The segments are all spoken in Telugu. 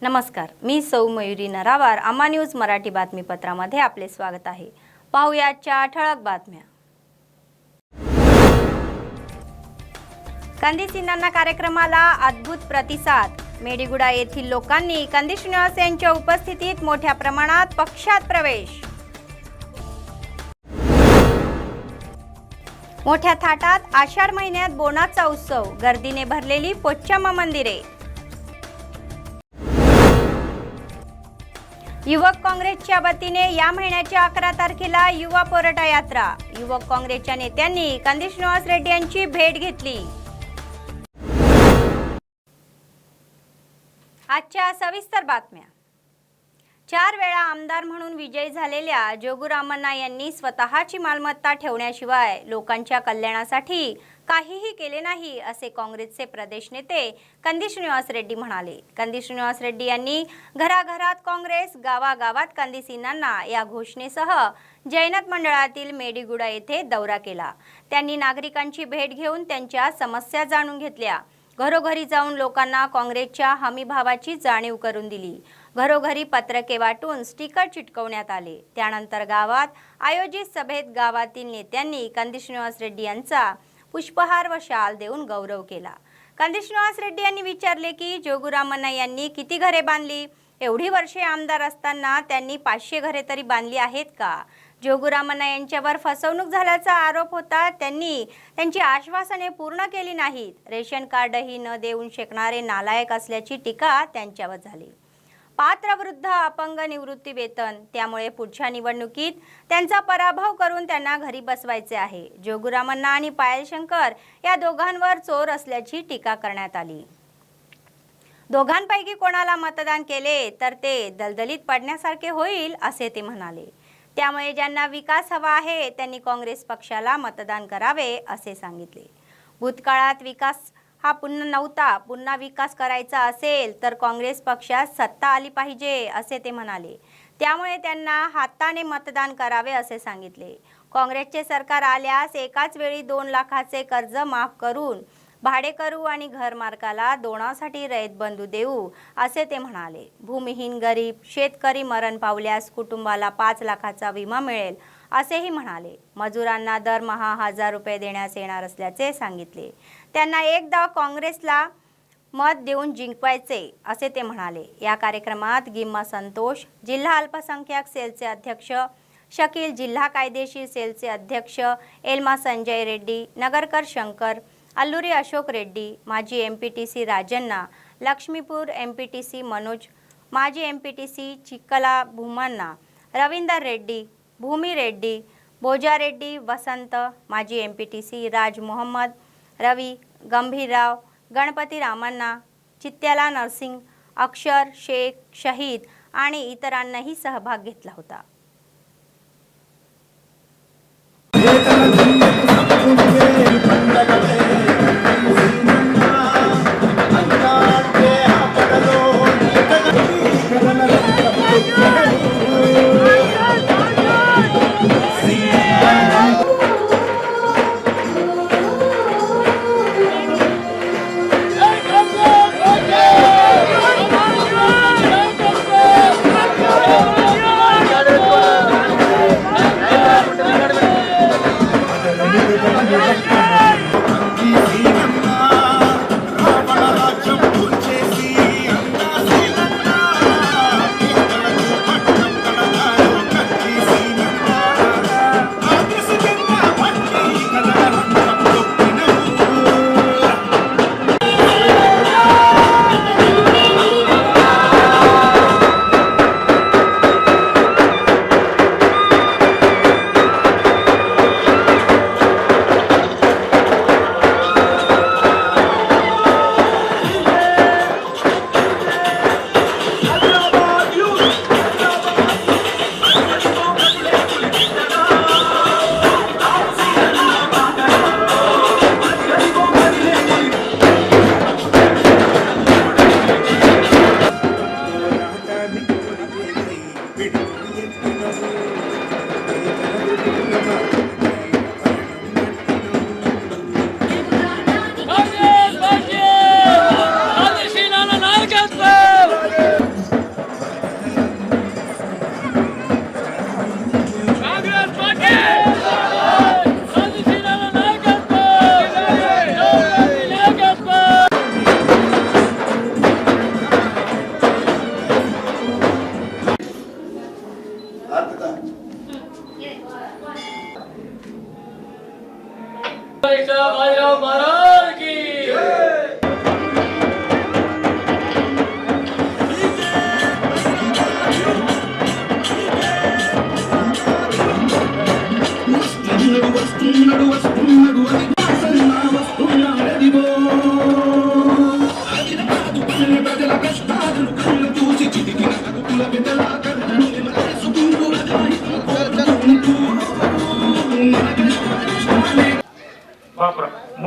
नमस्कार, मी सौ मयुरी नरावार. अम्मा न्यूज मराठी बातमीपत्रामध्ये आपले स्वागत आहे. पाहुयाच्या ठळक बातम्या. कंदी सिन्नर कार्यक्रमाला अद्भुत प्रतिसाद. मेडीगुडा येथील लोकांनी कंदी श्रीनिवास यांच्या उपस्थितीत मोठ्या प्रमाणात पक्षात प्रवेश. मोठ्या थाटात आषाढ महिन्यात बोनाचा उत्सव. गर्दीने भरलेली पोच्चाम्मा मंदिरे. युवक काँग्रेसच्या वतीने या महिन्याच्या 11 तारखेला युवा पोराटा यात्रा. युवक काँग्रेसच्या नेत्यांनी कंदी श्रीनिवास रेड्डी यांची भेट घेतली. आजच्या सविस्तर बातम्या. 4 वेळा आमदार म्हणून विजयी झालेल्या जोगुरामण्णा यांनी स्वतःची मालमत्ता ठेवण्याशिवाय लोकांच्या कल्याणासाठी काहीही केले नाही, असे काँग्रेसचे प्रदेश नेते कंदी श्रीनिवास रेड्डी म्हणाले. कंदी श्रीनिवास रेड्डी यांनी घराघरात काँग्रेस, गावागावात कंदी सिन्नर या घोषणेसह जैनत मंडळातील मेडीगुडा येथे दौरा केला. त्यांनी नागरिकांची भेट घेऊन त्यांच्या समस्या जाणून घेतल्या. घरोघरी जाऊन लोकांना काँग्रेसच्या हमीभावाची जाणीव करून दिली. घरोघरी पत्रके वाटून स्टिकर चिटकवण्यात आले. त्यानंतर गावात आयोजित सभेत गावातील नेत्यांनी कंदी श्रीनिवास रेड्डी यांचा पुष्पहार व शाल देऊन गौरव केला. कंदी श्रीनिवास रेड्डी यांनी विचारले की जोगुरामण्णा यांनी किती घरे बांधली? एवढी वर्षे आमदार असताना त्यांनी 500 घरे तरी बांधली आहेत का? जोगुरामण्णा यांच्यावर फसवणूक झाल्याचा आरोप होता. त्यांनी त्यांची आश्वासने पूर्ण केली नाहीत. रेशन कार्डही न देऊन शेकणारे नालायक असल्याची टीका त्यांच्यावर झाली. पात्र वृद्ध अपंग निवृत्ती वेतन, त्यामुळे पुढच्या निवडणुकीत त्यांचा पराभव करून त्यांना घरी बसवायचे आहे. जोगुरामण्णा आणि पायल शंकर या दोघांवर चोर असल्याची टीका करण्यात आली. दोघांपैकी कोणाला मतदान केले तर ते दलदलीत पडण्यासारखे होईल, असे ते म्हणाले. त्यामुळे ज्यांना विकास हवा आहे त्यांनी काँग्रेस पक्षाला मतदान करावे, असे सांगितले. भूतकाळात विकास हा पुन्हा नव्हता. पुन्हा विकास करायचा असेल तर काँग्रेस पक्षात सत्ता आली पाहिजे, असे ते म्हणाले. त्यामुळे त्यांना हाताने मतदान करावे, असे सांगितले. काँग्रेसचे सरकार आल्यास एकाच वेळी 2 लाखाचे कर्ज माफ करून भाडेकरू आणि घरमालकाला दोनासाठी रयत बंधू देऊ, असे ते म्हणाले. भूमिहीन गरीब शेतकरी मरण पावल्यास कुटुंबाला 5 लाखाचा विमा मिळेल, असेही म्हणाले. मजुरांना दरमहा 1000 रुपये देण्यास येणार असल्याचे सांगितले. त्यांना एकदा काँग्रेसला मत देऊन जिंकवायचे, असे ते म्हणाले. या कार्यक्रमात गिम्मा संतोष, जिल्हा अल्पसंख्याक सेलचे अध्यक्ष शकील, जिल्हा कायदेशीर सेलचे अध्यक्ष एल्मा संजय रेड्डी, नगरकर शंकर, अल्लुरी अशोक रेड्डी, माजी एमपीटीसी राजन्ना, लक्ष्मीपूर एमपीटीसी मनोज, माजी एमपीटीसी चिक्कला भूमन्ना, रवींदर रेड्डी, भूमी रेड्डी, बोजा रेड्डी वसंत, माजी एमपीटीसी राज मोहम्मद, रवी, गंभीरराव, गणपती रामन्ना, चित्त्याला नरसिंग, अक्षर शेख, शहीद आणि इतरांनाही सहभाग घेतला होता.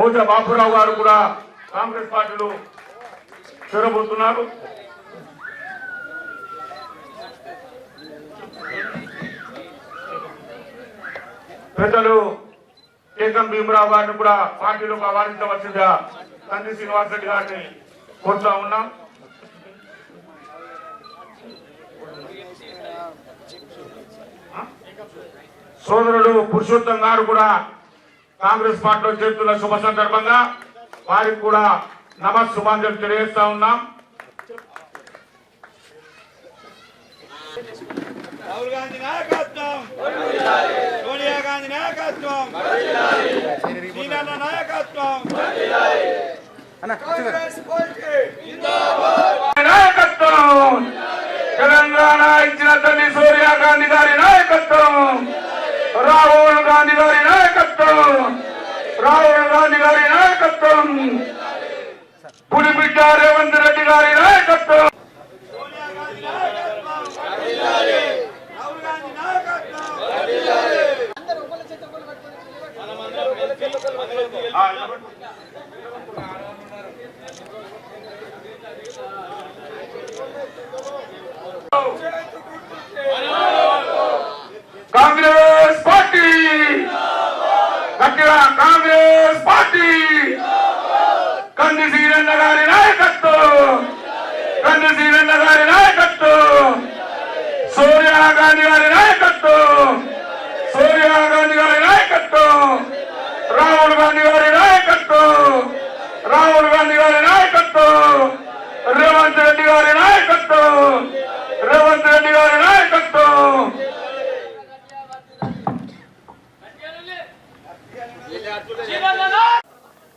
బహుశా బాపురావు గారు కూడా కాంగ్రెస్ పార్టీలో చేరబోతున్నారు. పెద్దలు కేకం భీమరావు గారిని కూడా పార్టీలోకి ఆహ్వానించవలసిందిగా తండ్రి శ్రీనివాస్ రెడ్డి గారిని కోరుతా ఉన్నాం. సోదరుడు పురుషోత్తం గారు కూడా కాంగ్రెస్ పార్టీలో చేరుతున్న శుభ సందర్భంగా వారికి కూడా నమస్సుమాంజలు తెలియజేస్తా ఉన్నాం. రాహుల్ గాంధీ నాయకత్వం, సోనియా గాంధీ నాయకత్వం, శ్రీనన్న నాయకత్వం, నాయకత్వం, తెలంగాణ ఇచ్చిన తల్లి సోనియా గాంధీ గారి నాయకత్వం, రాహుల్ గాంధీ గారి నాయకత్వం, రాహుల్ గాంధీ గారి నాయకత్వం, పులిబిడ్డ రేవంత్ రెడ్డి గారి నాయకత్వం. కాంగ్రెస్ పార్టీ గట్టిగా కాంగ్రెస్ పార్టీ కంది శ్రీరన్న గారి నాయకత్వం, కంది శ్రీరన్న గారి నాయకత్వం, సోనియా గాంధీ గారి నాయకత్వం, సోనియా గాంధీ గారి నాయకత్వం, రాహుల్ గాంధీ గారి నాయకత్వం, రాహుల్ గాంధీ గారి నాయకత్వం, రేవంత్ రెడ్డి గారి నాయకత్వం, రేవంత్ రెడ్డి గారి నాయకత్వం.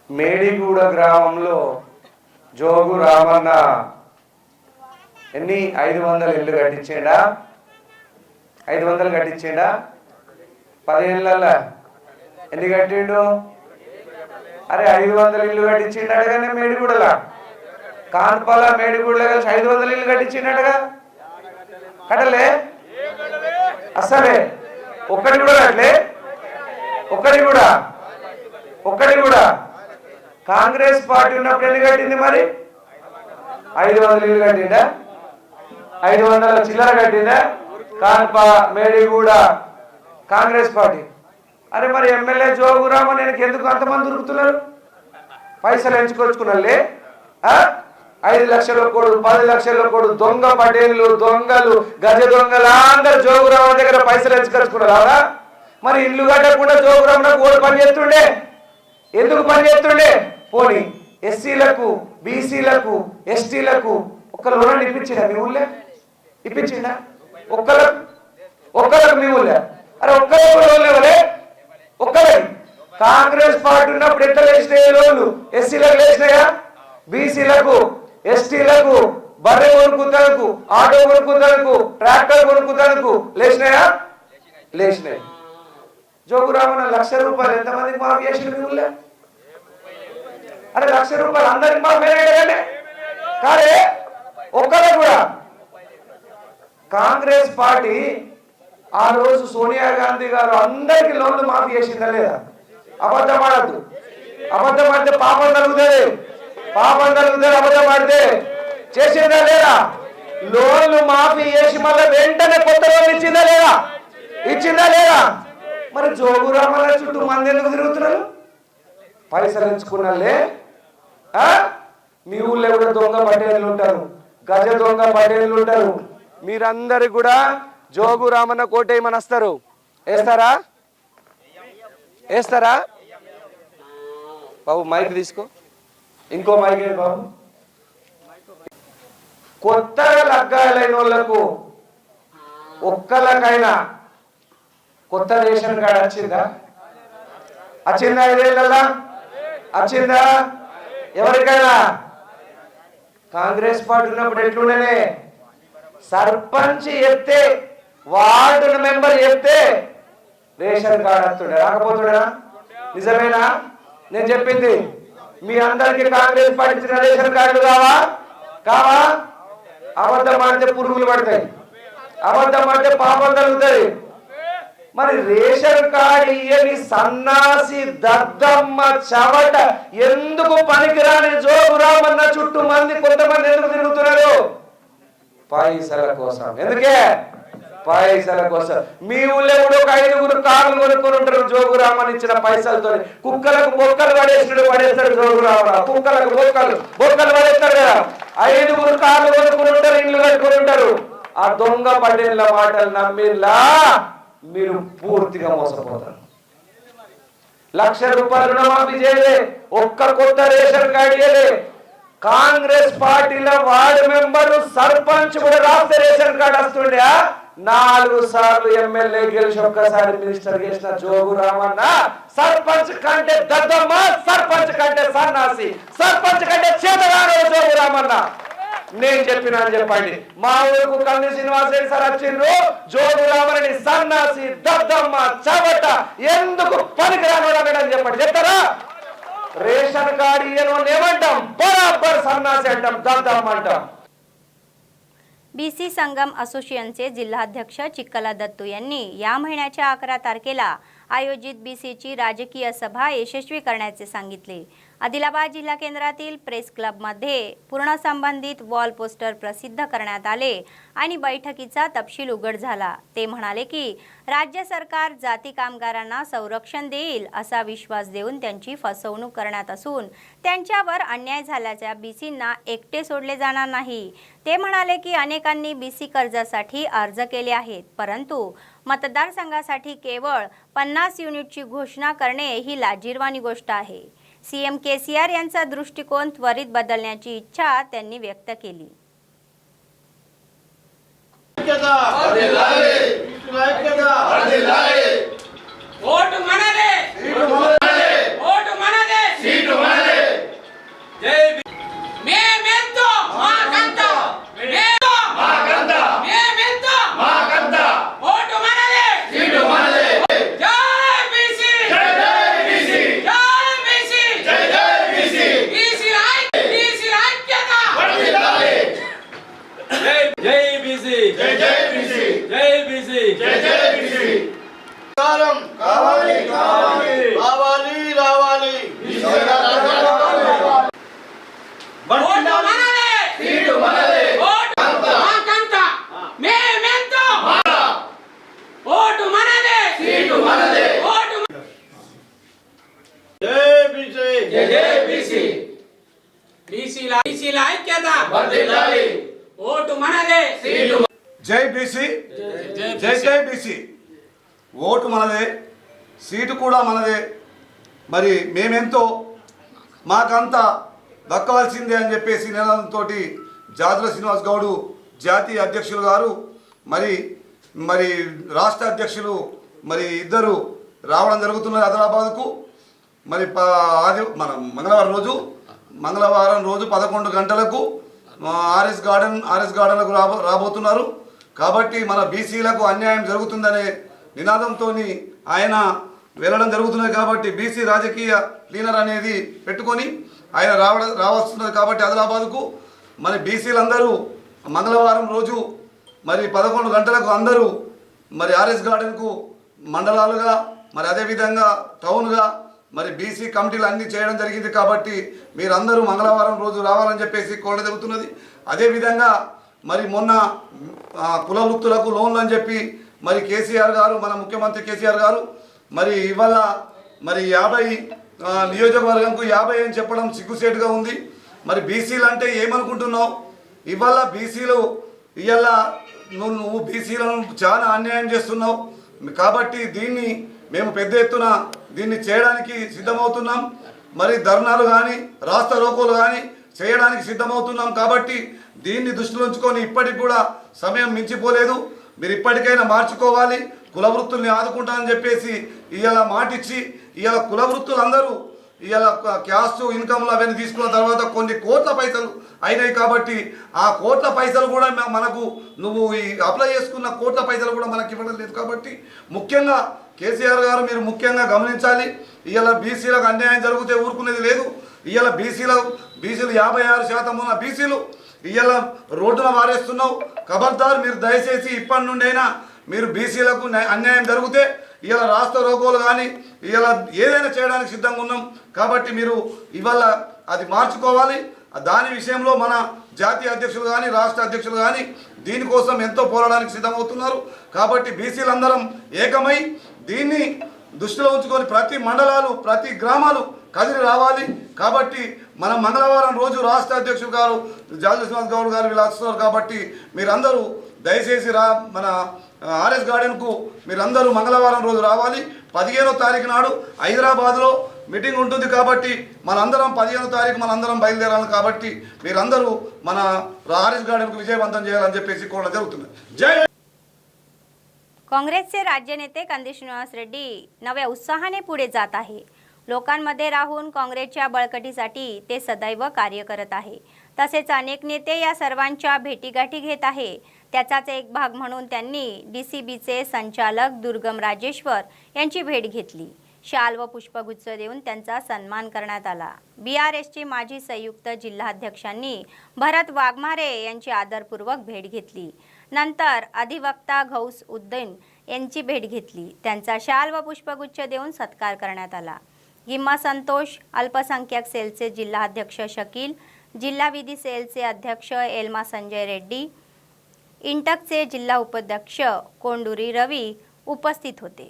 మేడిగూడ గ్రామంలో జోగు రామన్న ఎన్ని 500 ఇల్లు కట్టించేడా? 500 కట్టించేడా? 10 ఏళ్ళ ఎన్ని కట్టిండు? అరే 500 ఇల్లు కట్టించిండటగానే మేడిగూడలా, కాన్పాల మేడిగూడలో కలిసి 500 ఇల్లు కట్టించిండటగా. కట్టలే అసలే ఒక్కటి కూడా కట్టలే, ఒక్కటి కూడా కాంగ్రెస్ పార్టీ ఉన్నప్పుడు ఎన్ని కట్టింది మరి? 500 ఇల్లు కట్టిందా? 500 చిల్లర కట్టిందా? కాన్పా మేడిగూడ కాంగ్రెస్ పార్టీ. అరే మరి ఎమ్మెల్యే జోగురామన్ ఎందుకు అంతమంది దొరుకుతున్నారు? పైసలు ఎంచుకొచ్చుకున్నాళ్ళే. 5 లక్షల కోడు, 10 లక్షల కోడు, దొంగ పటేళ్ళు, దొంగలు, గజ దొంగలు అందరు జోగురామన్ దగ్గర పైసలు ఎంచుకొచ్చుకున్నారు. మరి ఇల్లు కట్టకుండా జోగురామన్ ఓటు పని చేస్తుండే. ఎందుకు పని చేస్తుండే? పోనీ ఎస్సీలకు, బీసీలకు, ఎస్టీలకు ఒక్క లోన్ ఇప్పించిందా మీ ఊళ్ళే? ఇప్పించిందా? ఒక్కలకు మీ ఊళ్ళే? అరే ఒక్కరికి లోన్ లేవలే, ఒక్కరికి. కాంగ్రెస్ పార్టీ ఉన్నప్పుడు ఎట్లా లేచినాయి లోన్లు? ఎస్సీలకు లేచినాయా? బీసీలకు, ఎస్టీలకు, బర్రె కొనుక్కుతానికి, ఆటో కొనుక్కుతానికి, ట్రాక్టర్ కొనుక్కుతానికి లేచినాయా? లేచినాయి. జోగురామన్న 1,00,000 రూపాయలు ఎంతమందికి మాఫీ చేసిన మీ ఊళ్ళే? అరే 1,00,000 రూపాయలు అందరికి మాఫీ అయ్యాడే కాదే ఒక్కరే కూడా. కాంగ్రెస్ పార్టీ ఆ రోజు సోనియా గాంధీ గారు అందరికి లోన్లు మాఫీ చేసిందా లేదా? అబద్ధం ఆడద్దు. అబద్ధం ఆడితే పాపం తగ్గుతుంది, అబద్ధం ఆడితే. చేసిందా లేదా? లోన్లు మాఫీ చేసి మళ్ళీ వెంటనే కొత్త లోన్లు ఇచ్చిందా లేదా? మరి జోగురామన్న చుట్టూ మంది ఎందుకు తిరుగుతున్నారు? పైసలు ఎంచుకున్నాళ్ళే. మీ ఊళ్ళో కూడా దొంగ పటేళ్ళు ఉంటారు, గజ దొంగ పటేళ్ళు ఉంటారు. మీరందరు కూడా జోగురామన్న కోటేయమని వస్తారు. వేస్తారా? బాబు మైక్ తీసుకో, ఇంకో మైక్ బాబు. కొత్తగా లగ్గాలైన వాళ్ళకు ఒక్కలకైనా కొత్త రేషన్ కార్డు వచ్చిందా? 5 ఏళ్ళ వచ్చిందా? ఎవరికైనా? కాంగ్రెస్ పార్టీ ఉన్నప్పుడు ఎట్లుండేనే? సర్పంచ్ చెప్తే, వార్డు మెంబర్ చెప్తే రేషన్ కార్డు వస్తుండే, రాకపోతుండేనా? నిజమేనా నేను చెప్పింది? మీ అందరికి కాంగ్రెస్ పార్టీ ఇచ్చిన రేషన్ కార్డు కావా? అబద్ధం ఆడితే పురుగులు పడతాయి, అబద్ధం ఆడితే పాపం కలుగుతాయి. మరి రేషన్ కార్డు ఇయ్యని సన్నాసి దద్దమ్మ చవట ఎందుకు పనికిరాని జోగురామన్న చుట్టూ కొంతమంది ఎందుకు తిరుగుతున్నారు? పైసల కోసం. ఎందుకే? పైసల కోసం. మీ ఊళ్ళో కూడా ఒక 5 కార్లు కొనుక్కొని ఉంటారు జోగురామన్ ఇచ్చిన పైసలతో. కుక్కలకు బొక్కలు పడేస్తాడు జోగురామన్. కుక్కలకు బొక్కలు పడేస్తాడు కదా. 5 కార్లు కొనుక్కొని ఉంటారు, ఇల్లు కట్టుకొని ఉంటారు. ఆ దొంగ పడేళ్ళ మాటలు నమ్మిలా మీరు పూర్తిగా మోసపోతారు. 1,00,000 రూపాయలు రుణమాఫీ చేయలే, ఒక్క కొత్త రేషన్ కార్డు ఇయ్యలే. కాంగ్రెస్ పార్టీలో వార్డు మెంబర్ సర్పంచ్ కూడా రాస్తే రేషన్ కార్డు వస్తుండే. 4 సార్లు ఎమ్మెల్యే గెలిచి ఒక్కసారి మినిస్టర్ చేసిన జోగురామన్న సర్పంచ్ కంటే దద్దమ్మ, సర్పంచ్ కంటే సన్నాసి, సర్పంచ్ కంటే చేతగాడు జోగురామన్న. నేను చెప్పినా అని చెప్పండి. మా ఊరుకు కల్లి శ్రీనివాసరెడ్డి సార్ వచ్చిండ్రు. జోగురామని సన్నాసి దద్దమ్మ చవట ఎందుకు పనికిరాని చెప్పండి. చెప్తారా? రేషన్ కార్డు ఇయ్యను ఏమంటాం? బరాబర్ సన్నాసి అంటాం, దద్దమ్మ అంటాం. बीसी संगम असोसिएशनचे जिल्हाध्यक्ष चिक्कला दत्तू यांनी या महिन्याच्या 11 तारखेला आयोजित बीसीची राजकीय सभा यशस्वी करण्याचे सांगितले. आदिलाबाद जिल्हा केंद्रातील प्रेस क्लबमध्ये पूर्ण संबंधित वॉल पोस्टर प्रसिद्ध करण्यात आले आणि बैठकीचा तपशील उघड झाला. ते म्हणाले की राज्य सरकार जाती कामगारांना संरक्षण देईल असा विश्वास देऊन त्यांची फसवणूक करण्यात असून त्यांच्यावर अन्याय झाल्याच्या बीसींना एकटे सोडले जाणार नाही. ते म्हणाले की अनेकांनी बीसी कर्जासाठी अर्ज केले आहेत, परंतु मतदारसंघासाठी केवळ 50 युनिटची घोषणा करणे ही लाजिरवाणी गोष्ट आहे. सीएम केसीआर यांचा दृष्टिकोन त्वरित बदलण्याची इच्छा त्यांनी व्यक्त केली. జై బీసీ, జై జై బీసీ. ఓటు మనదే, సీటు కూడా మనదే. మరి మేమెంతో మాకంతా దక్కవలసిందే అని చెప్పేసి నినాదంతో జాతుల శ్రీనివాస్ గౌడ్ జాతీయ అధ్యక్షులు గారు మరి రాష్ట్ర అధ్యక్షులు ఇద్దరు రావడం జరుగుతున్నది ఆదిలాబాద్కు. మన మంగళవారం రోజు 11 గంటలకు ఆర్ఎస్ గార్డెన్లకు రాబోతున్నారు. కాబట్టి మన బీసీలకు అన్యాయం జరుగుతుందనే నినాదంతో ఆయన వెళ్ళడం జరుగుతున్నది. కాబట్టి బీసీ రాజకీయ క్లీనర్ అనేది పెట్టుకొని ఆయన రావస్తున్నది. కాబట్టి ఆదిలాబాద్కు బీసీలందరూ మంగళవారం రోజు 11 గంటలకు అందరూ ఆర్ఎస్ గార్డెన్కు మండలాలుగా అదేవిధంగా టౌన్గా బీసీ కమిటీలు అన్నీ చేయడం జరిగింది. కాబట్టి మీరందరూ మంగళవారం రోజు రావాలని చెప్పేసి కోరడం జరుగుతున్నది. అదేవిధంగా మొన్న కుల వృత్తులకు లోన్లు అని చెప్పి కేసీఆర్ గారు, మన ముఖ్యమంత్రి కేసీఆర్ గారు ఇవాళ 50 నియోజకవర్గంకు 50 అని చెప్పడం సిగ్గుసేటుగా ఉంది. బీసీలు అంటే ఏమనుకుంటున్నావు? ఇవాళ బీసీలు నువ్వు బీసీలను చాలా అన్యాయం చేస్తున్నావు. కాబట్టి దీన్ని మేము పెద్ద ఎత్తున దీన్ని చేయడానికి సిద్ధమవుతున్నాం. ధర్నాలు కానీ రాస్తా రోకోలు కానీ చేయడానికి సిద్ధమవుతున్నాం. కాబట్టి దీన్ని దృష్టిలో ఉంచుకొని ఇప్పటికి కూడా సమయం మించిపోలేదు. మీరు ఇప్పటికైనా మార్చుకోవాలి. కుల వృత్తుల్ని ఆదుకుంటానని చెప్పేసి ఇవాళ మాటిచ్చి ఇవాళ కుల వృత్తులందరూ ఇవాళ క్యాస్ట్ ఇన్కమ్లు అవన్నీ తీసుకున్న తర్వాత కొన్ని కోట్ల పైసలు అయినాయి. కాబట్టి ఆ కోట్ల పైసలు కూడా మనకు నువ్వు అప్లై చేసుకున్న కోట్ల పైసలు కూడా మనకి ఇవ్వడం లేదు. కాబట్టి ముఖ్యంగా కేసీఆర్ గారు మీరు ముఖ్యంగా గమనించాలి. ఇవాళ బీసీలకు అన్యాయం జరిగితే ఊరుకునేది లేదు. ఇవాళ బీసీలు 56% ఉన్న బీసీలు ఇవాళ రోడ్డున వారేస్తున్నావు. ఖబర్దార్, మీరు దయచేసి ఇప్పటి నుండైనా మీరు బీసీలకు అన్యాయం జరిగితే ఇవాళ రాష్ట్ర రోగోలు కానీ ఇవాళ ఏదైనా చేయడానికి సిద్ధంగా ఉన్నాం. కాబట్టి మీరు ఇవాళ అది మార్చుకోవాలి. దాని విషయంలో మన జాతీయ అధ్యక్షులు కానీ రాష్ట్ర అధ్యక్షులు కానీ దీనికోసం ఎంతో పోరాడానికి సిద్ధమవుతున్నారు. కాబట్టి బీసీలందరం ఏకమై దీన్ని దృష్టిలో ఉంచుకొని ప్రతి మండలాలు ప్రతి గ్రామాలు కదిలి రావాలి. కాబట్టి మనం మంగళవారం రోజు రాష్ట్ర అధ్యక్షులు గారు జాలశ్రీనివాస్ గౌడ్ గారు వీళ్ళు వస్తున్నారు. కాబట్టి మీరందరూ దయచేసి మన ఆర్ఎస్ గార్డెన్కు మీరందరూ మంగళవారం రోజు రావాలి. 15వ తారీఖు నాడు హైదరాబాద్లో మీటింగ్ ఉంటుంది. కాబట్టి మనందరం 15వ తారీఖు మనందరం బయలుదేరాలి. కాబట్టి మీరందరూ మన ఆర్ఎస్ गार्डन विजयवंतम చేయాలని చెప్పేసి కోరడం జరుగుతుంది. जय. काँग्रेसचे राज्य नेते कंदी श्रीनिवास रेड्डी नव्या उत्साहाने पुढे जात आहे. लोकांमध्ये राहून काँग्रेसच्या बळकटीसाठी ते सदैव कार्य करत आहे. तसेच अनेक नेते या सर्वांच्या भेटीगाठी घेत आहे. त्याचाच एक भाग म्हणून त्यांनी डीसीबीचे संचालक दुर्गम राजेश्वर यांची भेट घेतली. शाल व पुष्पगुच्छ देऊन त्यांचा सन्मान करण्यात आला. बीआरएसचे माजी संयुक्त जिल्हाध्यक्षांनी भरत वाघमारे यांची आदरपूर्वक भेट घेतली. नंतर अधिवक्ता गौस उद्दीन यांची भेट घेतली. त्यांचा शाल व पुष्पगुच्छ देऊन सत्कार करण्यात आला. गिम्मा संतोष, अल्पसंख्याक सेलचे जिल्हाध्यक्ष शकील, जिल्हा विधी सेलचे अध्यक्ष एल्मा संजय रेड्डी, इंटकचे जिल्हा उपाध्यक्ष कोंडुरी रवी उपस्थित होते.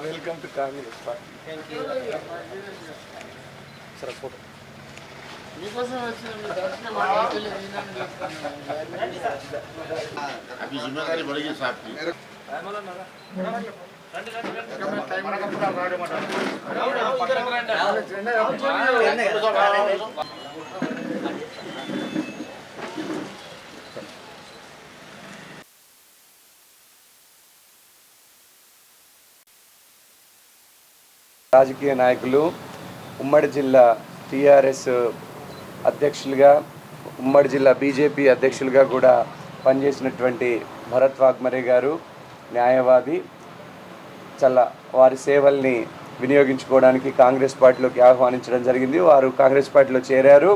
Welcome to Congress party. Thank you. Sir photo अभी जिम्मेदारी बढ़ेगी साहब की. రాజకీయ నాయకులు ఉమ్మడి జిల్లా టీఆర్ఎస్ అధ్యక్షులుగా ఉమ్మడి జిల్లా బీజేపీ అధ్యక్షులుగా కూడా పనిచేసినటువంటి భరత్ వాగ్మరే గారు న్యాయవాది వారి సేవల్ని వినియోగించుకోవడానికి కాంగ్రెస్ పార్టీలోకి ఆహ్వానించడం జరిగింది. వారు కాంగ్రెస్ పార్టీలో చేరారు.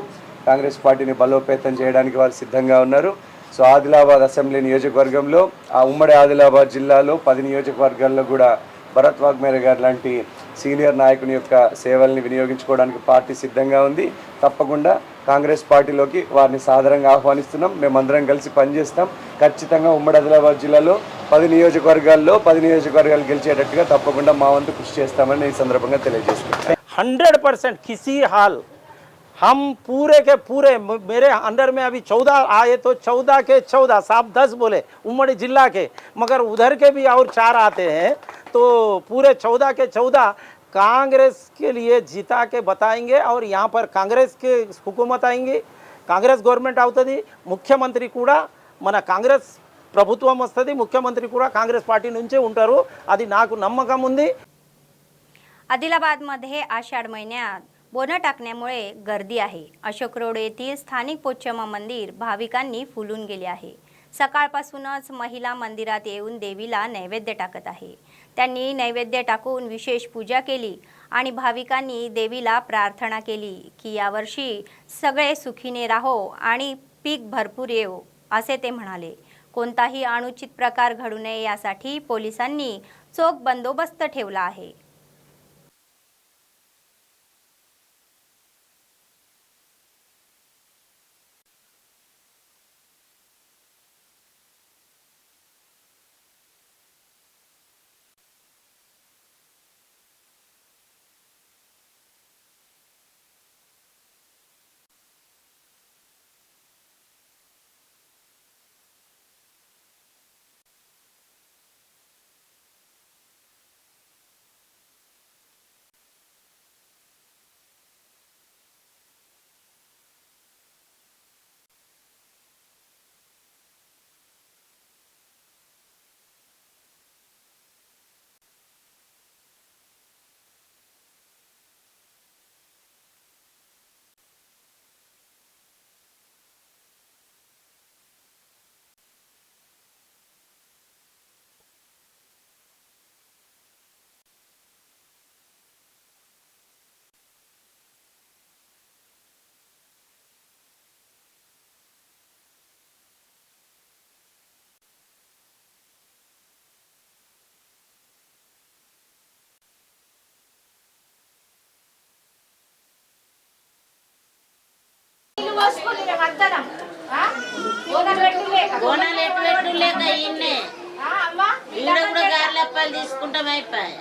కాంగ్రెస్ పార్టీని బలోపేతం చేయడానికి వారు సిద్ధంగా ఉన్నారు. సో ఆదిలాబాద్ అసెంబ్లీ నియోజకవర్గంలో ఆ ఉమ్మడి ఆదిలాబాద్ జిల్లాలో 10 నియోజకవర్గాల్లో కూడా భరత్ వాగ్మరే గారు లాంటి సీనియర్ నాయకుని యొక్క సేవల్ని వినియోగించుకోవడానికి పార్టీ సిద్ధంగా ఉంది. తప్పకుండా కాంగ్రెస్ పార్టీలోకి వారిని సాదరంగా ఆహ్వానిస్తున్నాం. మేమందరం కలిసి పనిచేస్తాం. ఖచ్చితంగా ఉమ్మడి ఆదిలాబాద్ జిల్లాలో 10 నియోజకవర్గాలు గెలిచేటట్టుగా తప్పకుండా మా వంతు కృషి చేస్తామని ఈ సందర్భంగా తెలియజేస్తున్నాం. 100% किसी हाल हम पूरे के पूरे मेरे अंडर में अभी 14 आए तो 14 के 14 साहब 10 बोले उम्मड़ी जिला के, मगर उधर के भी और 4 आते हैं तो पूरे 14 के 14 कांग्रेस के लिए जीता के बताएंगे. और यहाँ पर कांग्रेस के हुकूमत आएंगे, कांग्रेस गवर्नमेंट అవుతుంది. ముఖ్యమంత్రి కూడా మన కాంగ్రెస్ ప్రభుత్వం వస్తుంది. ముఖ్యమంత్రి కూడా కాంగ్రెస్ పార్టీ నుంచే ఉంటారు. అది నాకు నమ్మకం ఉంది. आदिलाबादमध्ये आषाढ महिन्यात बोनं टाकण्यामुळे गर्दी आहे. अशोक रोड येथील स्थानिक पोचम्मा मंदिर भाविकांनी फुलून गेले आहे. सकाळपासूनच महिला मंदिरात येऊन देवीला नैवेद्य टाकत आहे. त्यांनी नैवेद्य टाकून विशेष पूजा केली आणि भाविकांनी देवीला प्रार्थना केली की यावर्षी सगळे सुखीने राहो आणि पीक भरपूर येवो असे ते म्हणाले. कोणताही अनुचित प्रकार घडू नये यासाठी पोलिसांनी चोख बंदोबस्त ठेवला आहे। బోనాలు ఎటు పెట్టులేక ఈయన్నే ఈడ కూడా గార్లప్పాలు తీసుకుంటాం అయిపోయి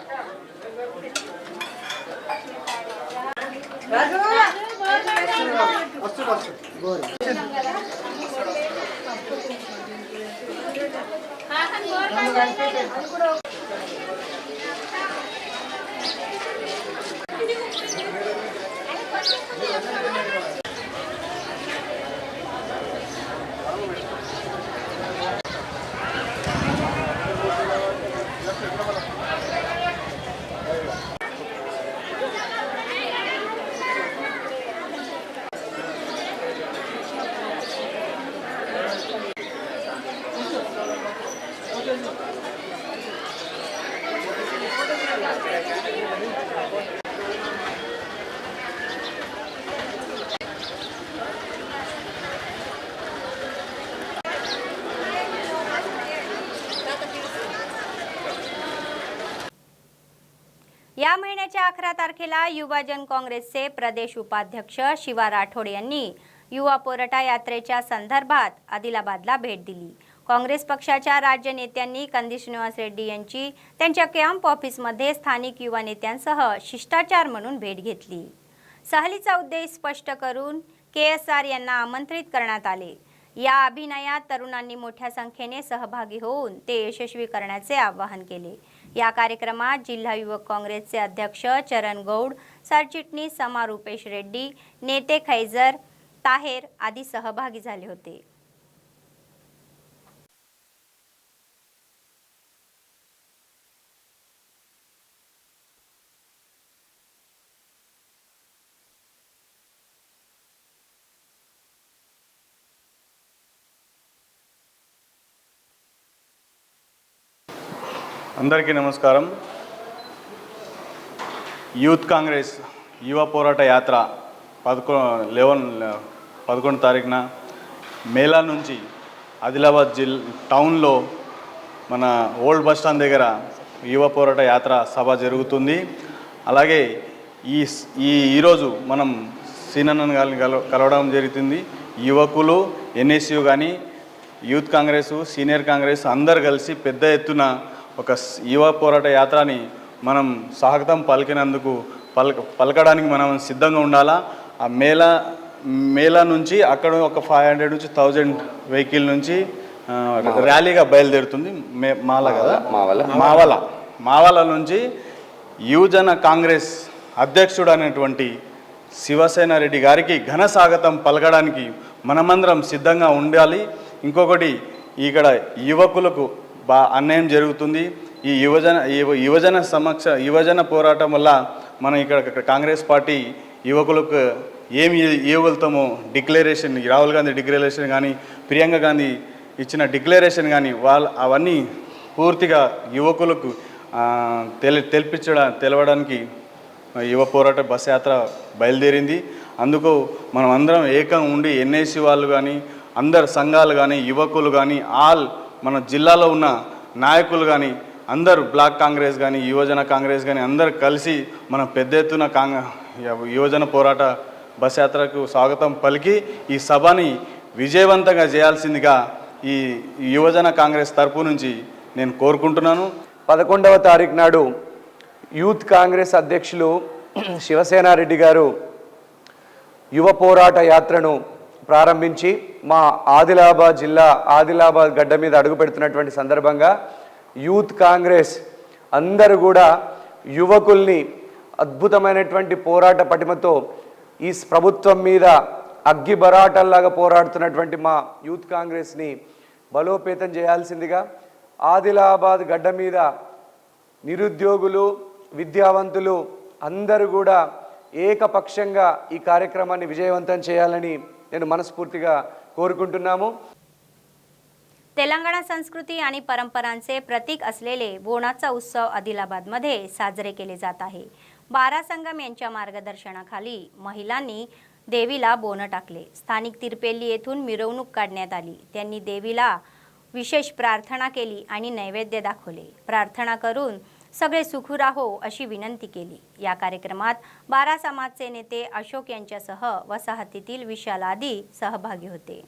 या महिन्याच्या 11 तारखेला युवजन काँग्रेसचे प्रदेश उपाध्यक्ष शिवा राठोड यांनी युवा पोराटा यात्रेच्या संदर्भात आदिलाबादला भेट दिली। काँग्रेस पक्षाच्या राज्य नेत्यांनी कंदी श्रीनिवास रेड्डी यांची त्यांच्या कॅम्प ऑफिसमध्ये स्थानिक युवा नेत्यांसह शिष्टाचार म्हणून भेट घेतली। सहलीचा उद्देश स्पष्ट करून KSR यांना आमंत्रित करण्यात आले। या अभियानात तरुणांनी मोठ्या संख्येने सहभागी होऊन ते यशस्वी करण्याचे आवाहन केले। या कार्यक्रमात जिल्हा युवक काँग्रेसचे अध्यक्ष चरण गौड, सरचिटणीस समा रुपेश रेड्डी, नेते खैजर ताहेर आदी सहभागी झाले होते। అందరికీ నమస్కారం। యూత్ కాంగ్రెస్ యువ పోరాట యాత్ర 11 తారీఖున మేళా నుంచి ఆదిలాబాద్ టౌన్లో మన ఓల్డ్ బస్ స్టాండ్ దగ్గర యువ పోరాట యాత్ర సభ జరుగుతుంది। అలాగే ఈరోజు మనం సీనన్న గారిని కలవడం జరుగుతుంది। యువకులు NSU కానీ యూత్ కాంగ్రెస్ సీనియర్ కాంగ్రెస్ అందరు కలిసి పెద్ద ఎత్తున ఒక యువ పోరాట యాత్రని మనం స్వాగతం పలకడానికి మనం సిద్ధంగా ఉండాలా। ఆ మేళా నుంచి అక్కడ ఒక 500 నుంచి 1000 వెహికల్ నుంచి ర్యాలీగా బయలుదేరుతుంది। మావల నుంచి యువజన కాంగ్రెస్ అధ్యక్షుడు అనేటువంటి శివసేన రెడ్డి గారికి ఘన స్వాగతం పలకడానికి మనమందరం సిద్ధంగా ఉండాలి। ఇంకొకటి ఇక్కడ యువకులకు అన్యాయం జరుగుతుంది। ఈ యువజన పోరాటం వల్ల మనం ఇక్కడ కాంగ్రెస్ పార్టీ యువకులకు ఏమి ఇవ్వగలుగుతామో డిక్లరేషన్, రాహుల్ గాంధీ డిక్లరేషన్ కానీ ప్రియాంక గాంధీ ఇచ్చిన డిక్లరేషన్ కానీ అవన్నీ పూర్తిగా యువకులకు తెలవడానికి యువ పోరాట బస్ యాత్ర బయలుదేరింది। అందుకు మనం అందరం ఏకం ఉండి NSC వాళ్ళు కానీ అందరు సంఘాలు కానీ యువకులు కానీ మన జిల్లాలో ఉన్న నాయకులు కానీ అందరు బ్లాక్ కాంగ్రెస్ కానీ యువజన కాంగ్రెస్ కానీ అందరు కలిసి మనం పెద్ద ఎత్తున యువజన పోరాట బస్ యాత్రకు స్వాగతం పలికి ఈ సభని విజయవంతంగా చేయాల్సిందిగా ఈ యువజన కాంగ్రెస్ తరపు నుంచి నేను కోరుకుంటున్నాను. 11వ తారీఖు నాడు యూత్ కాంగ్రెస్ అధ్యక్షులు శివసేనారెడ్డి గారు యువ పోరాట యాత్రను ప్రారంభించి మా ఆదిలాబాద్ జిల్లా ఆదిలాబాద్ గడ్డ మీద అడుగు పెడుతున్నటువంటి సందర్భంగా యూత్ కాంగ్రెస్ అందరూ కూడా యువకుల్ని అద్భుతమైనటువంటి పోరాట పటిమతో ఈ ప్రభుత్వం మీద అగ్గి బరాటల్లాగా పోరాడుతున్నటువంటి మా యూత్ కాంగ్రెస్ని బలోపేతం చేయాల్సిందిగా ఆదిలాబాద్ గడ్డ మీద నిరుద్యోగులు విద్యావంతులు అందరూ కూడా ఏకపక్షంగా ఈ కార్యక్రమాన్ని విజయవంతం చేయాలని నేను మనస్ఫూర్తిగా కోరుకుంటున్నాము. तेलंगणा संस्कृती आणि परंपरांचे प्रतीक असलेले बोनाचा उत्सव आदिलाबादमध्ये साजरे केले जात आहे. 12 संगम यांच्या मार्गदर्शनाखाली महिलांनी देवीला बोनं टाकले. स्थानिक तिरपेल्ली येथून मिरवणूक काढण्यात आली. त्यांनी देवीला विशेष प्रार्थना केली आणि नैवेद्य दाखवले. प्रार्थना करून सगळे सुखू राहो अशी विनंती केली. या कार्यक्रमात 12 समाजचे नेते अशोक यांच्यासह वसाहतीतील विशाल आदी सहभागी होते.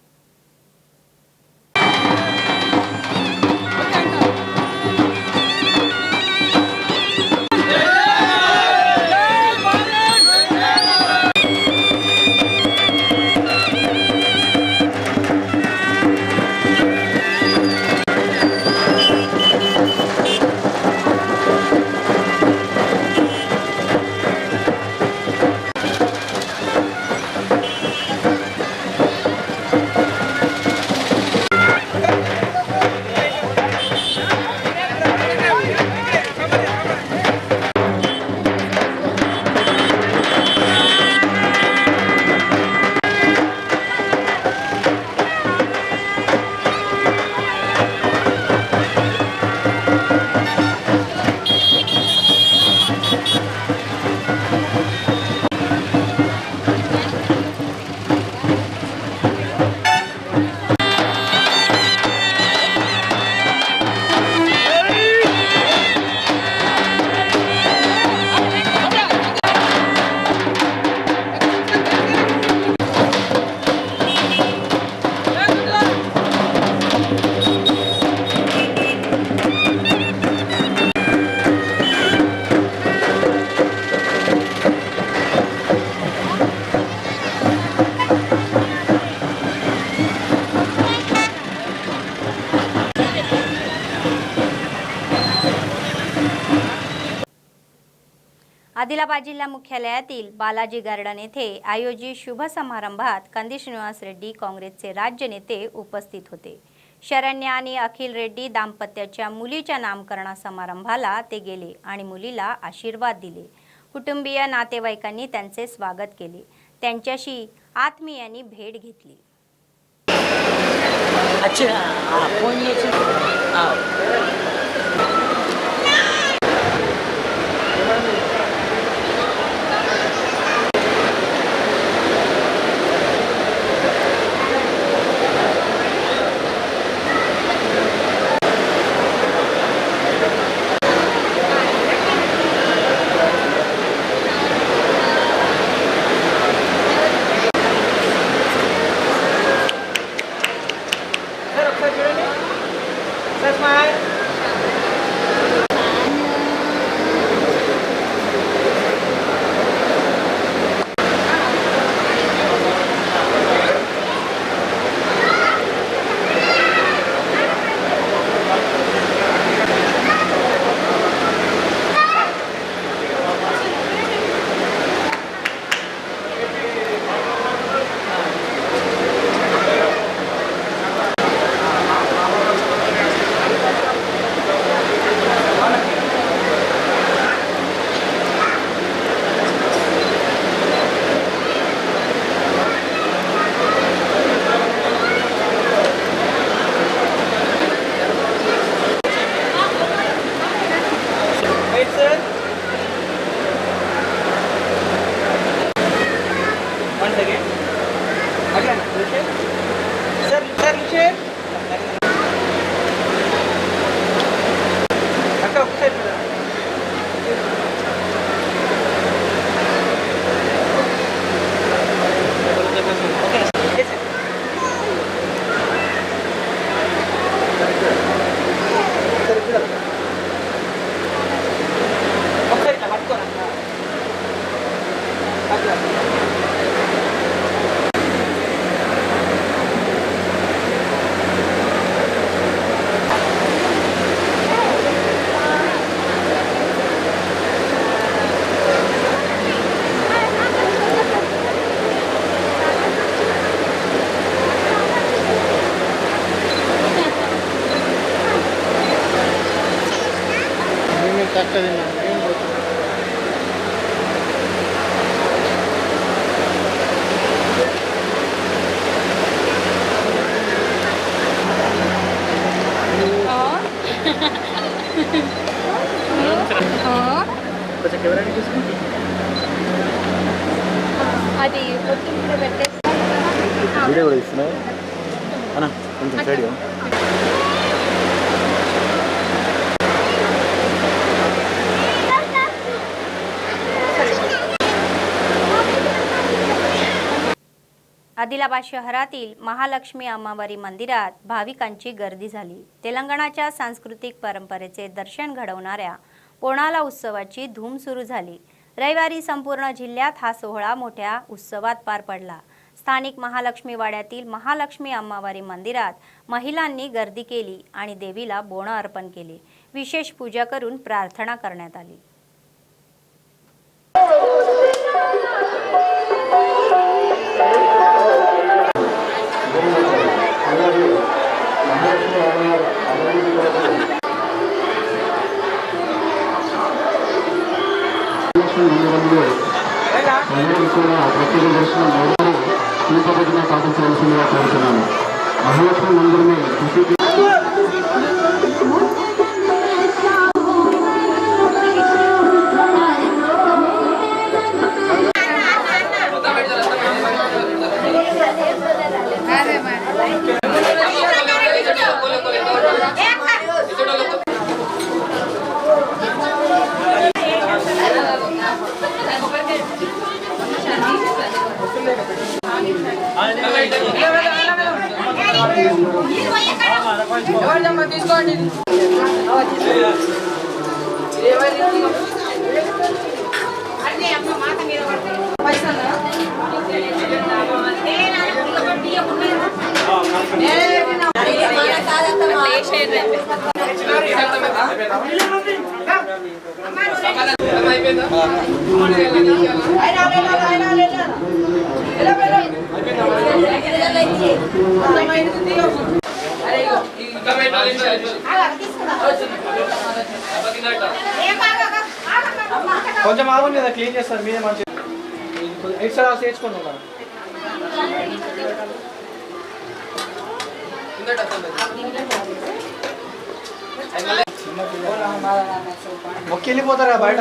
आदिलाबाद जिल्हा मुख्यालयातील बालाजी गार्डन येथे आयोजित शुभ समारंभात कंदी श्रीनिवास रेड्डी काँग्रेसचे राज्य नेते उपस्थित होते. शरण्य आणि अखिल रेड्डी दाम्पत्याच्या मुलीच्या नामकरण समारंभाला ते गेले आणि मुलीला आशीर्वाद दिले. कुटुंबीय नातेवाईकांनी त्यांचे स्वागत केले. त्यांच्याशी आत्मीयांनी भेट घेतली. అది కొత్తిమీర పెట్టేసి వీడియో కూడా ఇస్తున్నావు అన్న కొంచెం సైడ్ आदिलाबाद शहरातील महालक्ष्मी अम्मावारी मंदिरात भाविकांची गर्दी झाली। तेलंगणाच्या सांस्कृतिक परंपरेचे दर्शन घडवणाऱ्या पोणाला उत्सवाची धूम सुरू झाली। रविवारी संपूर्ण जिल्ह्यात हा सोहळा मोठ्या उत्सवात पार पडला। स्थानिक महालक्ष्मी वाड्यातील महालक्ष्मी अम्मावारी मंदिरात महिलांनी गर्दी केली आणि देवीला बोणं अर्पण केले। विशेष पूजा करून प्रार्थना करण्यात आली। ప్రత్యేక దర్శనం శిల్పభజన పాటించవలసిందిగా కోరుతున్నాను। మహాలక్ష్మి మందిరమే కొంచెం ఆగండి కదా క్లీన్ చేస్తారు మీరే మంచి ఎక్స్ట్రా చేర్చుకోండి మొక్కి వెళ్ళిపోతారా బయట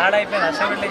ఆడైపోయింది అసెంబ్లీ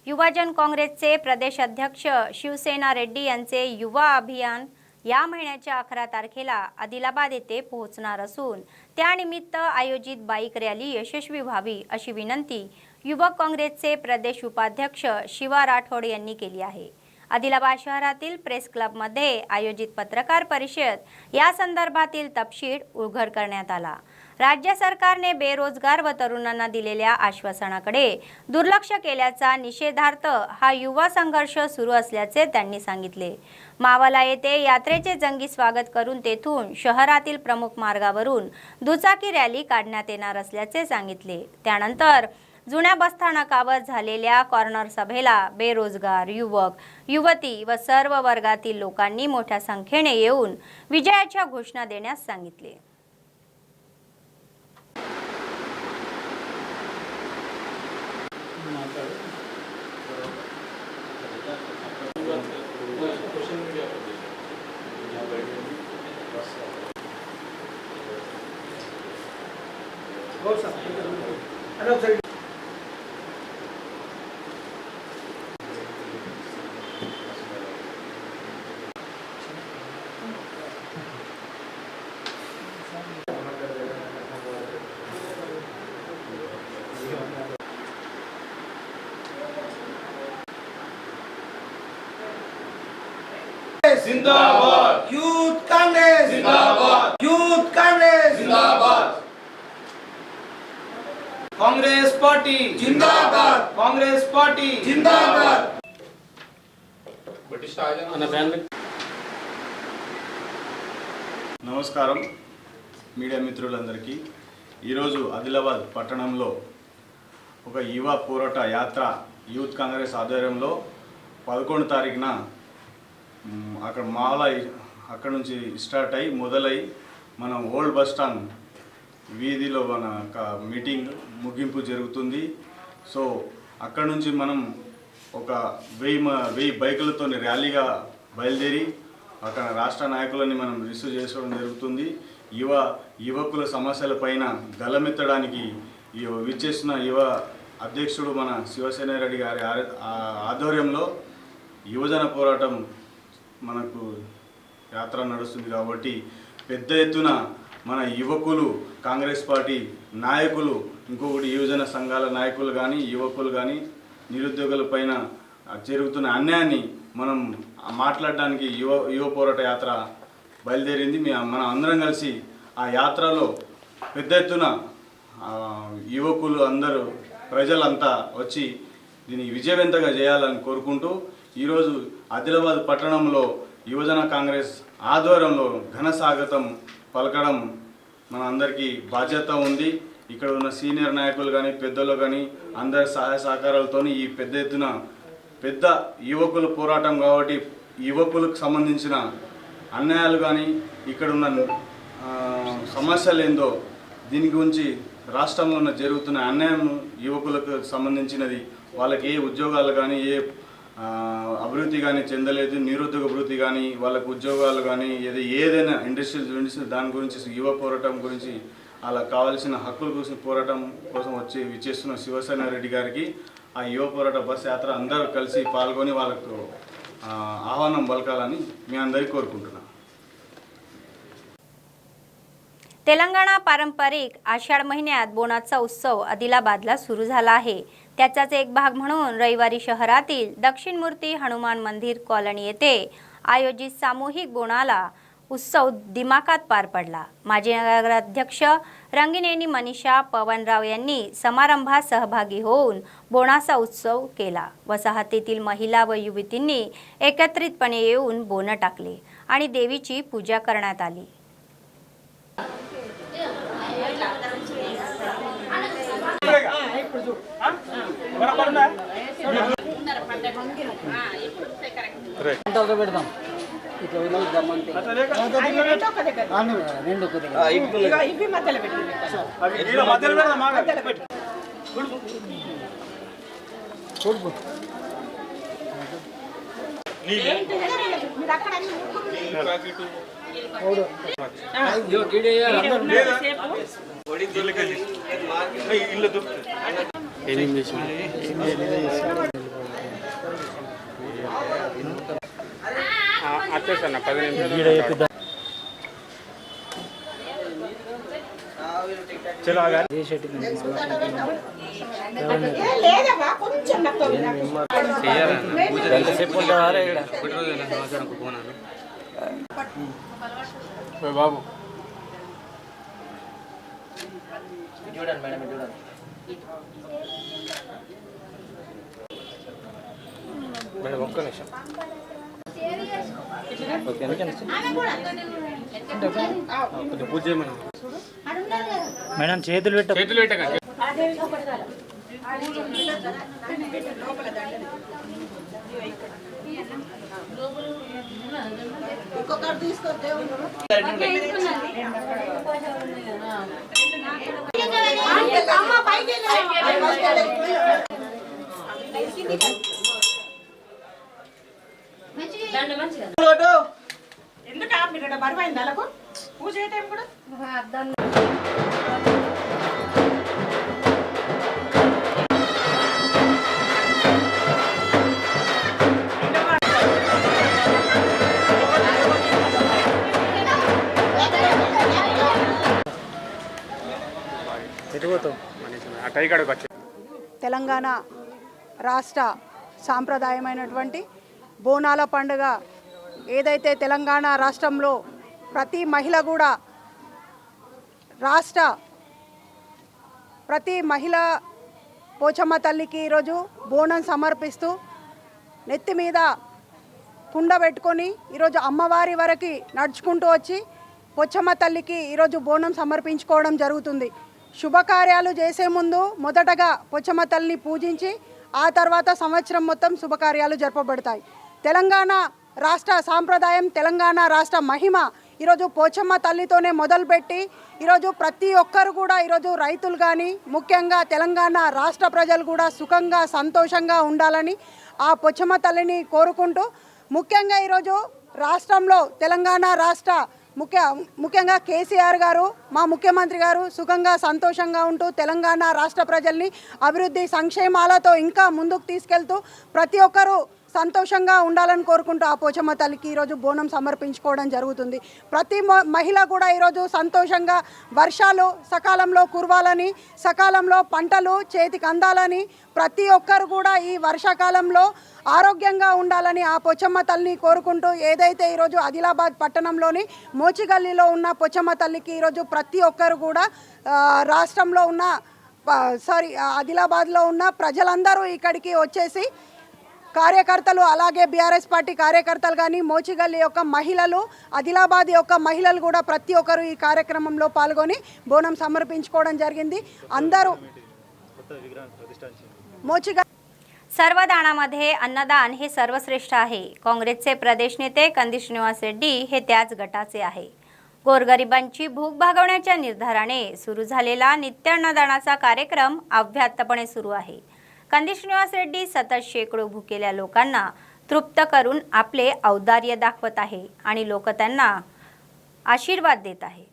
युवाजन काँग्रेसचे प्रदेश अध्यक्ष शिवसेना रेड्डी यांचे युवा अभियान या महिन्याच्या 11 तारखेला आदिलाबाद येथे पोहोचणार असून त्यानिमित्त आयोजित बाईक रॅली यशस्वी व्हावी अशी विनंती युवक काँग्रेसचे प्रदेश उपाध्यक्ष शिवा राठोड यांनी केली आहे। आदिलाबाद शहरातील प्रेस क्लबमध्ये आयोजित पत्रकार परिषद या संदर्भातील तपशील उघड करण्यात आला। राज्य सरकारने बेरोजगार व तरुणांना दिलेल्या आश्वासनाकडे दुर्लक्ष केल्याचा निषेधार्थ हा युवा संघर्ष सुरू असल्याचे त्यांनी सांगितले। मावला येथे यात्रेचे जंगी स्वागत करून तेथून शहरातील प्रमुख मार्गावरून दुचाकी रॅली काढण्यात येणार असल्याचे सांगितले। त्यानंतर जुन्या बसस्थानकावर झालेल्या कॉर्नर सभेला बेरोजगार युवक युवती व सर्व वर्गातील लोकांनी मोठ्या संख्येने येऊन विजयाच्या घोषणा देण्यास सांगितले। जिंदाबाद यूथ कांग्रेस जिंदाबाद यूथ कांग्रेस जिंदाबाद कांग्रेस पार्टी जिंदाबाद कांग्रेस पार्टी जिंदाबाद నమస్కారం మీడియా మిత్రులందరికీ ఈరోజు ఆదిలాబాద్ పట్టణంలో ఒక యువ పోరాట యాత్ర యూత్ కాంగ్రెస్ ఆధ్వర్యంలో 11 తారీఖున అక్కడ అక్కడ నుంచి స్టార్ట్ అయ్యి మొదలై మన ఓల్డ్ బస్ స్టాండ్ వీధిలో మన మీటింగ్ ముగింపు జరుగుతుంది. సో అక్కడ నుంచి మనం ఒక 1000 బైకులతో ర్యాలీగా బయలుదేరి అక్కడ రాష్ట్ర నాయకులని మనం రిసీవ్ చేసుకోవడం జరుగుతుంది. యువకుల సమస్యలపైన గలమెత్తడానికి విచ్చేసిన యువ అధ్యక్షుడు మన శివసేన రెడ్డి గారి ఆధ్వర్యంలో యువజన పోరాటం మనకు యాత్ర నడుస్తుంది. కాబట్టి పెద్ద ఎత్తున మన యువకులు, కాంగ్రెస్ పార్టీ నాయకులు, ఇంకొకటి యువజన సంఘాల నాయకులు కానీ యువకులు కానీ నిరుద్యోగుల పైన జరుగుతున్న అన్యాయాన్ని మనం మాట్లాడడానికి యువ పోరాట యాత్ర బయలుదేరింది. మనం అందరం కలిసి ఆ యాత్రలో పెద్ద ఎత్తున యువకులు అందరూ ప్రజలంతా వచ్చి దీన్ని విజయవంతంగా చేయాలని కోరుకుంటూ ఈరోజు ఆదిలాబాద్ పట్టణంలో యువజన కాంగ్రెస్ ఆధ్వర్యంలో ఘన స్వాగతం పలకడం మన అందరికీ బాధ్యత ఉంది. ఇక్కడ ఉన్న సీనియర్ నాయకులు కానీ పెద్దలు కానీ అందరి సహాయ సహకారాలతో ఈ పెద్ద ఎత్తున పెద్ద యువకుల పోరాటం కాబట్టి యువకులకు సంబంధించిన అన్యాయాలు కానీ ఇక్కడ ఉన్న సమస్యలు ఏందో దీని గురించి రాష్ట్రంలో ఉన్న జరుగుతున్న అన్యాయం యువకులకు సంబంధించినది, వాళ్ళకి ఏ ఉద్యోగాలు కానీ ఏ అభివృద్ధి కానీ చెందలేదు, నిరుద్యోగ అభివృద్ధి కానీ వాళ్ళకు ఉద్యోగాలు కానీ ఏదైనా ఇండస్ట్రీ దాని గురించి యువ పోరాటం గురించి అలా కావాల్సిన హక్కుల గురించి పోరాటం కోసం వచ్చి విచ్చేస్తున్న శివసేన రెడ్డి గారికి ఆ యువ పోరాట బస్ యాత్ర అందరూ కలిసి పాల్గొని వాళ్ళకు ఆహ్వానం పలకాలని మీ అందరికీ कोरुకుంటున్నాను. तेलंगणा पारंपरिक आषाढ महिन्यात बोनाचा उत्सव आदिलाबादला सुरू झाला आहे. त्याचाच एक भाग म्हणून रविवारी शहरातील दक्षिण मूर्ती हनुमान मंदिर कॉलनी येथे आयोजित सामूहिक बोनाला उत्सव दिमाखात पार पडला. माजी नगराध्यक्ष रंगिनेनी मनीषा पवनराव यांनी समारंभात सहभागी होऊन बोनाचा उत्सव केला. वसाहतीतील महिला व युवतींनी एकत्रितपणे येऊन बोनं टाकले आणि देवीची पूजा करण्यात आली. బాబు చూడండి మేడం చూడండి మేడం ఒక్క నిమిషం పూజ చేయమని మేడం చేతులు పెట్టకండి ఎందుకు మీరు బరువైంది అలాగో పూజ ఏ టైం కూడా తెలంగాణ రాష్ట్ర సాంప్రదాయమైనటువంటి బోనాల పండుగ ఏదైతే తెలంగాణ రాష్ట్రంలో ప్రతి మహిళ కూడా ప్రతి మహిళ పోచమ్మ తల్లికి ఈరోజు బోనం సమర్పిస్తూ నెత్తి మీద కుండ పెట్టుకొని ఈరోజు అమ్మవారి వరకు నడుచుకుంటూ వచ్చి పోచమ్మ తల్లికి ఈరోజు బోనం సమర్పించుకోవడం జరుగుతుంది. శుభకార్యాలు చేసే ముందు మొదటగా పోచమ్మ తల్లిని పూజించి ఆ తర్వాత సంవత్సరం మొత్తం శుభకార్యాలు జరపబడతాయి. తెలంగాణ రాష్ట్ర సాంప్రదాయం, తెలంగాణ రాష్ట్ర మహిమ ఈరోజు పోచమ్మ తల్లితోనే మొదలుపెట్టి ఈరోజు ప్రతి ఒక్కరు కూడా ఈరోజు రైతులు కానీ ముఖ్యంగా తెలంగాణ రాష్ట్ర ప్రజలు కూడా సుఖంగా సంతోషంగా ఉండాలని ఆ పోచమ్మ తల్లిని కోరుకుంటూ ముఖ్యంగా ఈరోజు రాష్ట్రంలో తెలంగాణ రాష్ట్ర ముఖ్యంగా కేసీఆర్ గారు మా ముఖ్యమంత్రి గారు సుఖంగా సంతోషంగా ఉంటూ తెలంగాణ రాష్ట్ర ప్రజల్ని అభివృద్ధి సంక్షేమాలతో ఇంకా ముందుకు తీసుకెళ్తూ ప్రతి ఒక్కరూ సంతోషంగా ఉండాలని కోరుకుంటూ ఆ పోచమ్మ తల్లికి ఈరోజు బోనం సమర్పించుకోవడం జరుగుతుంది. ప్రతి మహిళ కూడా ఈరోజు సంతోషంగా వర్షాలు సకాలంలో కురవాలని, సకాలంలో పంటలు చేతికి అందాలని, ప్రతి ఒక్కరు కూడా ఈ వర్షాకాలంలో ఆరోగ్యంగా ఉండాలని ఆ పోచమ్మ తల్లిని కోరుకుంటూ ఏదైతే ఈరోజు ఆదిలాబాద్ పట్టణంలోని మోచిగల్లీలో ఉన్న పోచమ్మ తల్లికి ఈరోజు ప్రతి ఒక్కరు కూడా రాష్ట్రంలో ఉన్న ఆదిలాబాద్లో ఉన్న ప్రజలందరూ ఇక్కడికి వచ్చేసి కార్యకర్తలు అలాగే బీఆర్ఎస్ పార్టీ కార్యకర్తలు కానీ మోచిగల్లి యొక్క మహిళలు ఆదిలాబాద్ యొక్క మహిళలు కూడా ప్రతి ఒక్కరు ఈ కార్యక్రమంలో పాల్గొని బోనం సమర్పించుకోవడం జరిగింది. అందరూ सर्वदानामध्ये अन्नदान हे सर्वश्रेष्ठ आहे. काँग्रेसचे प्रदेश नेते कंदी श्रीनिवास रेड्डी हे त्याच गटाचे आहे. गोरगरिबांची भूक भागवण्याच्या निर्धाराने सुरू झालेला नित्य अन्नदानाचा कार्यक्रम अव्याहतपणे सुरू आहे. कंदी श्रीनिवास रेड्डी सतत शेकडो भुकेल्या लोकांना तृप्त करून आपले औदार्य दाखवत आहे आणि लोक त्यांना आशीर्वाद देत आहे.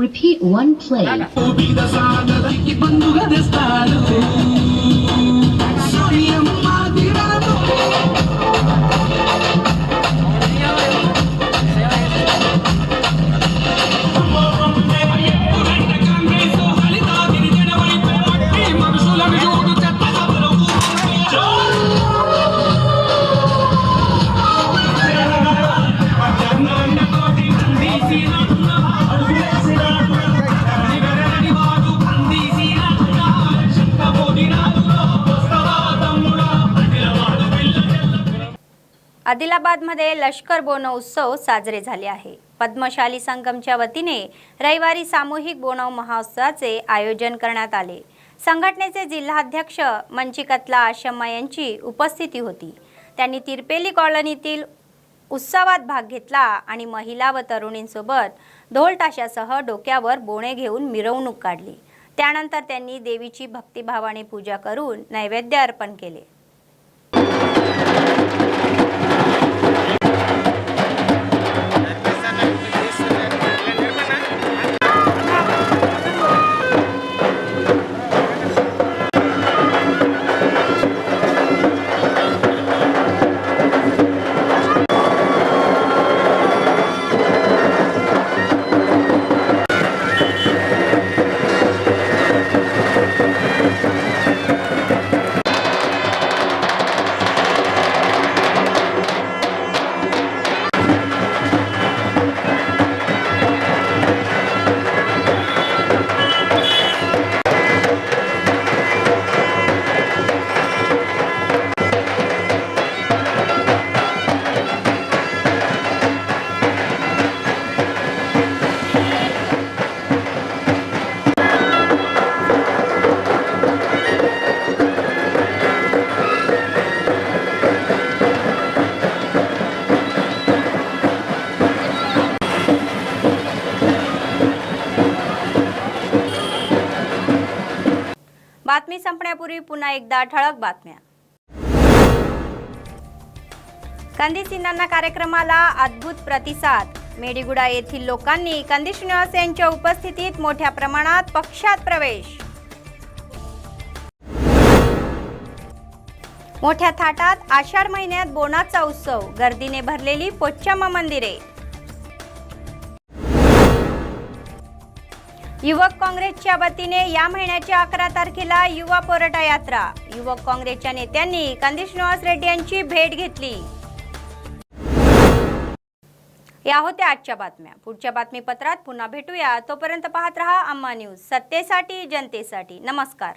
Repeat one play. आदिलाबादमध्ये लष्कर बोनव उत्सव साजरे झाले आहे. पद्मशाली संगमच्या वतीने रविवारी सामूहिक बोनव महोत्सवाचे आयोजन करण्यात आले. संघटनेचे जिल्हाध्यक्ष मंचिकतला आशम्मा यांची उपस्थिती होती. त्यांनी तिरपेली कॉलनीतील उत्सवात भाग घेतला आणि महिला व तरुणींसोबत ढोल ताशासह डोक्यावर बोणे घेऊन मिरवणूक काढली. त्यानंतर त्यांनी देवीची भक्तिभावाने पूजा करून नैवेद्य अर्पण केले. संपण्यापूर्वी पुन्हा एकदा ठळक बातम्या. कंदी सिन्नर कार्यक्रमाला अद्भुत प्रतिसाद. मेडीगुडा येथील लोकांनी कंदी श्रीनिवास यांच्या उपस्थितीत मोठ्या प्रमाणात पक्षात प्रवेश. मोठ्या थाटात आषाढ महिन्यात बोनाचा उत्सव. गर्दीने भरलेली पोच्चम्मा मंदिरे. युवक काँग्रेसच्या वतीने या महिन्याच्या 11 तारखेला युवा पोराटा यात्रा. युवक काँग्रेसच्या नेत्यांनी कंदी श्रीनिवास रेड्डी यांची भेट घेतली. या होत्या आजच्या बातम्या. पुढच्या बातमीपत्रात पुन्हा भेटूया. तोपर्यंत पाहत रहा अम्मा न्यूज, सत्तेसाठी जनतेसाठी. नमस्कार.